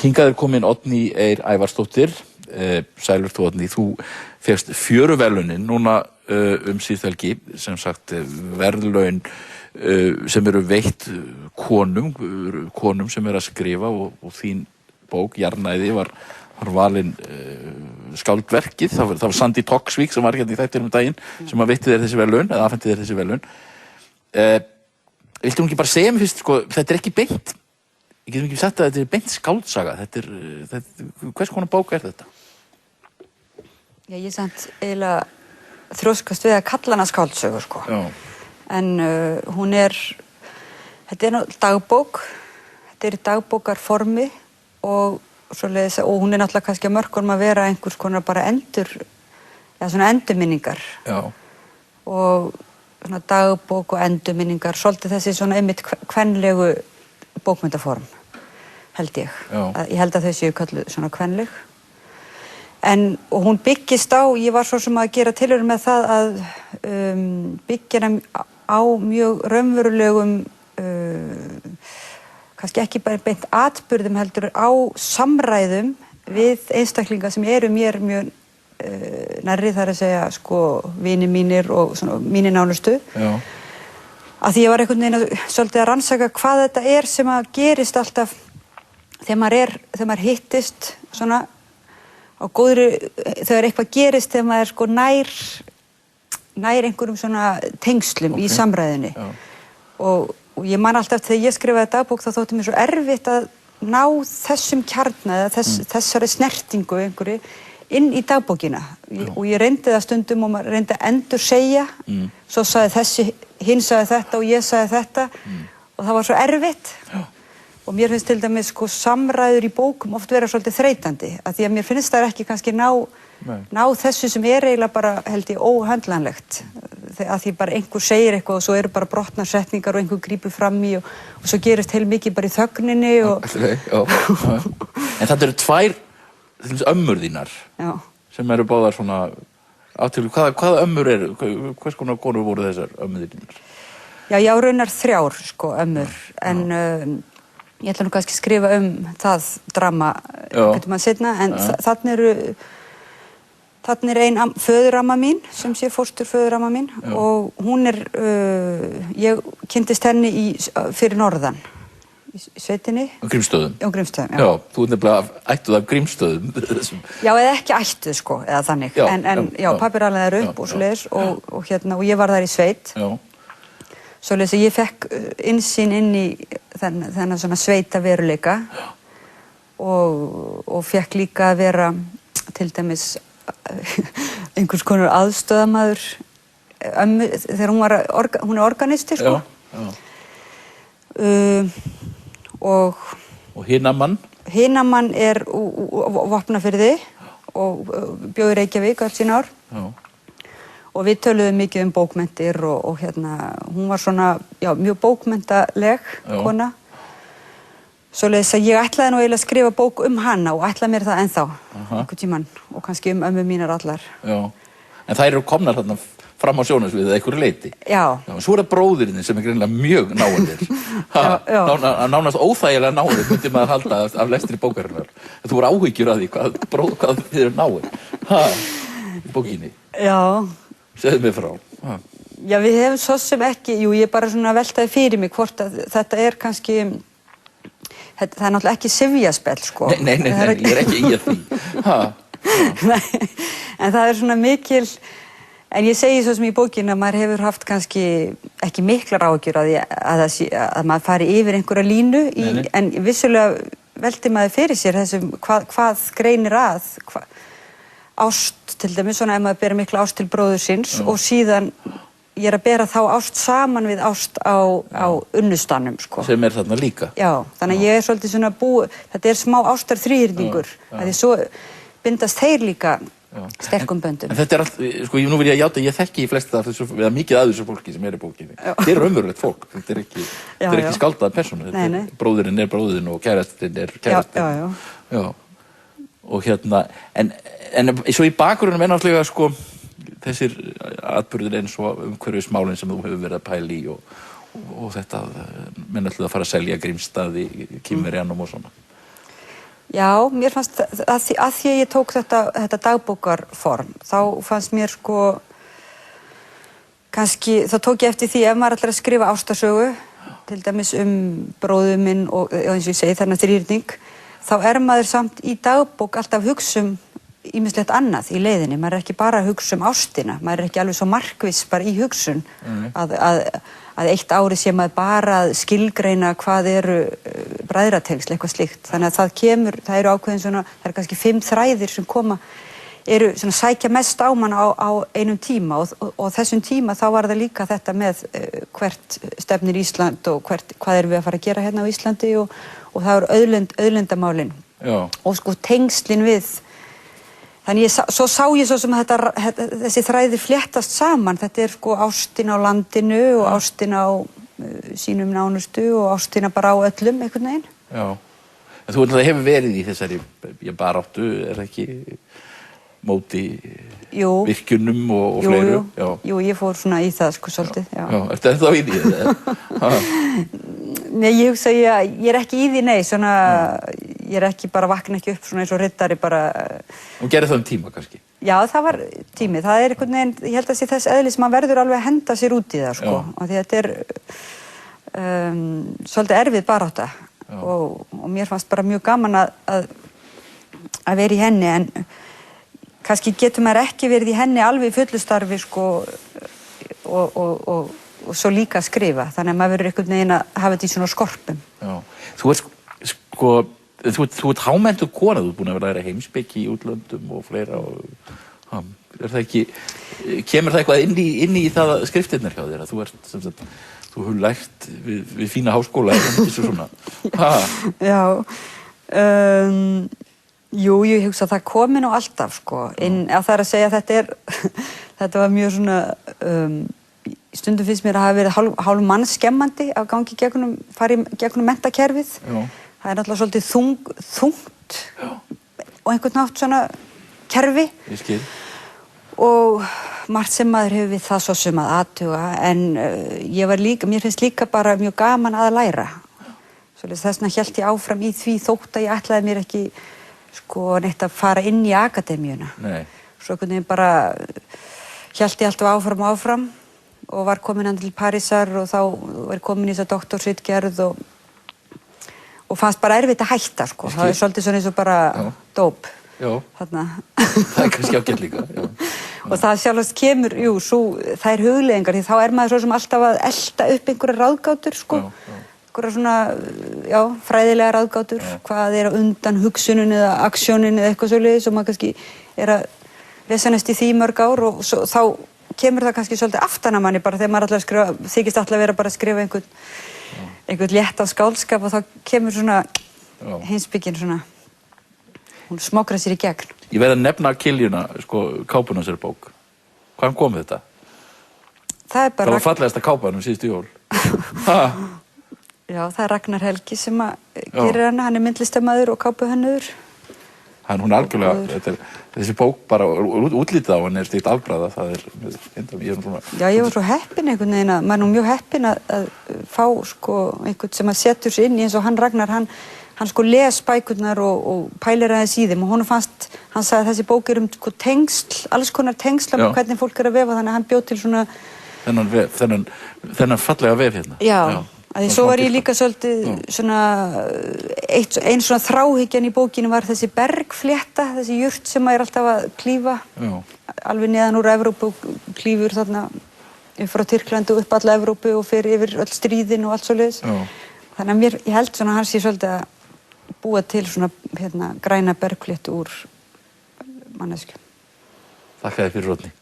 Hingað komin Oddný Eir Ævarsdóttir, sælur þú Oddný, þú fékkst fjöruverðlaunin núna síðustu helgi, sem sagt verðlaun sem eru veitt konum sem eru að skrifa og þín bók, Jarðnæði, var valin skáldverkið, það var Sandi Toksvík sem var hérna í þættinum daginn sem að veitti þér þessi verðlaun, eða afhenti þér þessi verðlaun. Viltu ekki bara segja mér fyrst, sko, þetta ekki beint, ég getum ekki sagt að þetta beint skáldsaga, þetta hvers konar bók þetta? Já, ég samt eiginlega þrjóskast við að kalla hana skáldsögu, sko. Já. En þetta nú dagbók, þetta í dagbókarformi og svoleiðis, og hún náttúrulega kannski að mörkunum að vera einhvers konar bara svona endurminningar. Já. Og svona dagbók og endurminningar, svolítið þessi svona einmitt kvenlegu bókmyndaform, held ég. Já. Ég held að þau séu kölluð svona kvenleg. Og hún byggist á, ég var svo sem að gera tilraun með það að byggja á mjög raunverulegum, kannski ekki bara beint atburðum heldur, á samræðum við einstaklinga sem eru mér mjög nærri, þar að segja, sko, vinir mínir og svona mínir nánustu. Já. Að því ég var einhvern veginn svolítið að rannsaka hvað þetta sem að gerist alltaf þegar maður hittist svona á góðri, þegar eitthvað gerist þegar maður sko nær einhverjum svona tengslum í samræðinni. Og ég man alltaf þegar ég skrifaði dagbók þá þótti mér svo erfitt að ná þessum kjarna eða þessari snertingu einhverju inn í dagbókina. Og ég reyndi það stundum og maður reyndi að endursegja, svo sagði hinn sagði þetta og ég sagði þetta og það var svo erfitt. Og mér finnst til dæmis sko samræður í bókum oft vera svolítið þreytandi, af því að mér finnst það ekki kannski ná þessu sem eiginlega bara, held ég, óhöndlanlegt. Af því bara einhver segir eitthvað og svo eru bara brotnar setningar og einhver grípur fram í og svo gerist heilmikið bara í þögninni og... En þetta eru tvær ömmur þínar sem eru báðar svona aftölu. Hvaða ömmur eru? Hvers konar konur voru þessar ömmur þínar? Já, ég á raunar 3 sko ömmur, en ég ætla nú kannski að skrifa það drama einhvern mann seinna, en þarna er ein föðuramma mín sem sé fósturföðuramma mín og hún ég kynntist henni fyrir norðan í sveitinni. Á Grímsstöðum? Á Grímsstöðum, já. Þú nefnilega ættuð af Grímsstöðum. Já, eða ekki ættuð sko, eða þannig. En pabbi er alveg þar upp og svoleiðis og ég var þar í sveit. Já. Svoleiðis að ég fekk innsýn inn í þennan svona sveita veruleika og fekk líka að vera til dæmis einhvers konar aðstöðamaður þegar hún er organisti sko. Og Hinamann? Hinamann er Vopnafirði og bjó í Reykjavík öll sín ár. Og við töluðum mikið bókmenntir og hún var svona, mjög bókmenntaleg kona. Svoleiðis að ég ætlaði nú eiginlega að skrifa bók hana og ætlaði mér það ennþá, einhvern tímann, og kannski ömmu mínar allar. Já, en þær eru komnar þarna fram á sjónarsviðið að einhverju leyti. Já. Svo er það bróðirinn sem er greinilega mjög náinir. Nánast óþægilega náinir, myndi maður halda af lestri bókarinnar. Þú voru áhyggjur af því hvað þið eru náin. Í bókinni. Já. Segðu mig frá. Já, við hefum svo sem ekki, ég bara svona veltaði fyrir mig hvort að þetta er kannski, það er náttúrulega ekki syfjaspell, sko. Nei, ég er ekki í að því. Nei, en það er svona mikil, en ég segi svo sem í bókinni að maður hefur haft kannski ekki miklar áhyggjur að maður fari yfir einhverja línu, en vissulega velti maður fyrir sér þessum hvað greinir að, ást til dæmis, svona ef maður bera mikla ást til bróður síns og síðan ég er að bera þá ást saman við ást á unnustanum, sko. Sem er þarna líka. Já, þannig að ég er svolítið svona þetta er smá ástarþríhyrningur, því svo bindast þeir líka sterkum böndum. En þetta er allt, sko, nú vil ég játa, ég þekki í flesta af þessu, eða mikið af þessu fólki sem er í bókinni. Þetta er raunverulegt fólk, þetta er ekki skáldaða persóna, bróðirinn er bróðirinn og kærastinn er kærastinn. Já. Og en svo í bakgrunum er náttúrulega sko þessir atburðir eins og umhverfismálin sem þú hefur verið að pæla í og þetta menn ætluðu að fara að selja Grímsstaði, Kínverjanum og svona. Já, mér fannst að því að ég tók þetta dagbókarform, þá fannst mér sko, kannski, þá tók ég eftir því ef maður ætlar að skrifa ástarsögu, til dæmis bróður minn og eins og ég segi þennan þrýrning, þá maður samt í dagbók alltaf hugsa ýmislegt annað í leiðinni, maður ekki bara að hugsa ástina, maður ekki alveg svo markviss bara í hugsun að eitt ári sé maður bara að skilgreina hvað eru bræðratengsl, eitthvað slíkt, þannig að það eru ákveðin svona, það eru kannski 5 þræðir sem eru svona sækja mest á mann á einum tíma og þessum tíma þá var það líka þetta með hvert stefnir Ísland og hvað erum við að fara að gera hérna á Íslandi og það eru auðlindamálin og sko tengslin við. Þannig svo sá ég svo sem þessi þræðir fléttast saman. Þetta sko ástin á landinu og ástin á sínum nánustu og ástina bara á öllum einhvern veginn. Já, en þú hefur verið í þessari baráttu, ekki móti virkjunum og fleiru? Jú, ég fór svona í það sko svolítið. Já, ertu ennþá í því? Nei, ég hugsa ég ekki í því, nei, svona, ég ekki bara vakna ekki upp svona eins og riddari bara. Og gerði það tíma kannski? Já, það var tími, það einhvern veginn, ég held að sé þess eðlis, maður verður alveg að henda sér út í það, sko, og því þetta svolítið erfið barátta og mér fannst bara mjög gaman að vera í henni, en kannski getur maður ekki verið í henni alveg í fullu starfi, sko, og svo líka að skrifa, þannig að maður verður einhvern veginn að hafa þetta í svona skorpum. Já, þú ert hámenntuð kona, þú ert búin að vera heimspeki í útlöndum og fleira og það ekki, kemur það eitthvað inn í það skriftirnar hjá þér, að þú ert sem sagt, þú hefur lært við fína háskóla eða svona? Já, jú, ég hugsa að það komi nú alltaf, sko, það að segja að þetta var mjög svona stundum finnst mér að hafa verið hálf mannskemmandi að fara í gegnum menntakerfið. Það náttúrulega svolítið þungt og einhvern nátt svona kerfi. Ég skil. Og margt sem maður hefur við það svo sem að athuga, en mér finnst líka bara mjög gaman að læra. Þess vegna hélt ég áfram í því þótt að ég ætlaði mér ekki sko neitt að fara inn í akademíuna. Nei. Svo einhvern veginn bara hélt ég alltaf áfram og var komin hann til Parísar og þá var komin í þessa doktorsritgerð og fannst bara erfitt að hætta, sko. Það svolítið svona eins og bara dóp. Já. Þarna. Það kannski ágætt líka. Já. Og það sjálfast kemur, það hugleiðingar, því þá maður svo sem alltaf að elta upp einhverja ráðgátur, sko. Einhverja svona, fræðilega ráðgátur, hvað á undan hugsunin eða aksjónin eða eitthvað svoleiðis og maður kannski að vesenast í því mörg ár og þá kemur það kannski svolítið aftan að manni bara þegar maður þykist alltaf vera bara að skrifa einhvern létt á skáldskap og þá kemur svona heimspekin svona, hún smokrar sér í gegn. Ég verð að nefna Kiljuna, sko, kápuna sér bók. Hvaðan kom þetta? Það var fallegasta kápan síðustu jól. Já, það Ragnar Helgi sem gerir hana, hann myndlistarmaður og kápuhönnuður. Hún algjörlega, þessi bók bara, útlitið á hann stíkt afbragða, það svona... Já, ég var svo heppin einhvern veginn að, maður mjög heppin að fá, sko, einhvern sem að setur sig inn í eins og hann Ragnar, hann sko les bækurnar og pælir aðeins í þeim og hann sagði að þessi bók sko tengsl, alls konar tengsl um hvernig fólk að vefa, þannig að hann bjó til svona... Þennan fallega vef hérna. Já. Því svo var ég líka svolítið svona, ein svona þráhyggjan í bókinu var þessi bergflétta, þessi jurt sem maður alltaf að klífa, alveg neðan úr Evrópu og klífur þarna upp frá Tyrklandi og upp alla Evrópu og fer yfir öll stríðin og allt svoleiðis. Þannig að ég held svona hans sé svolítið að búa til svona græna bergfléttu úr manneskju. Þakka þér fyrir, Oddný.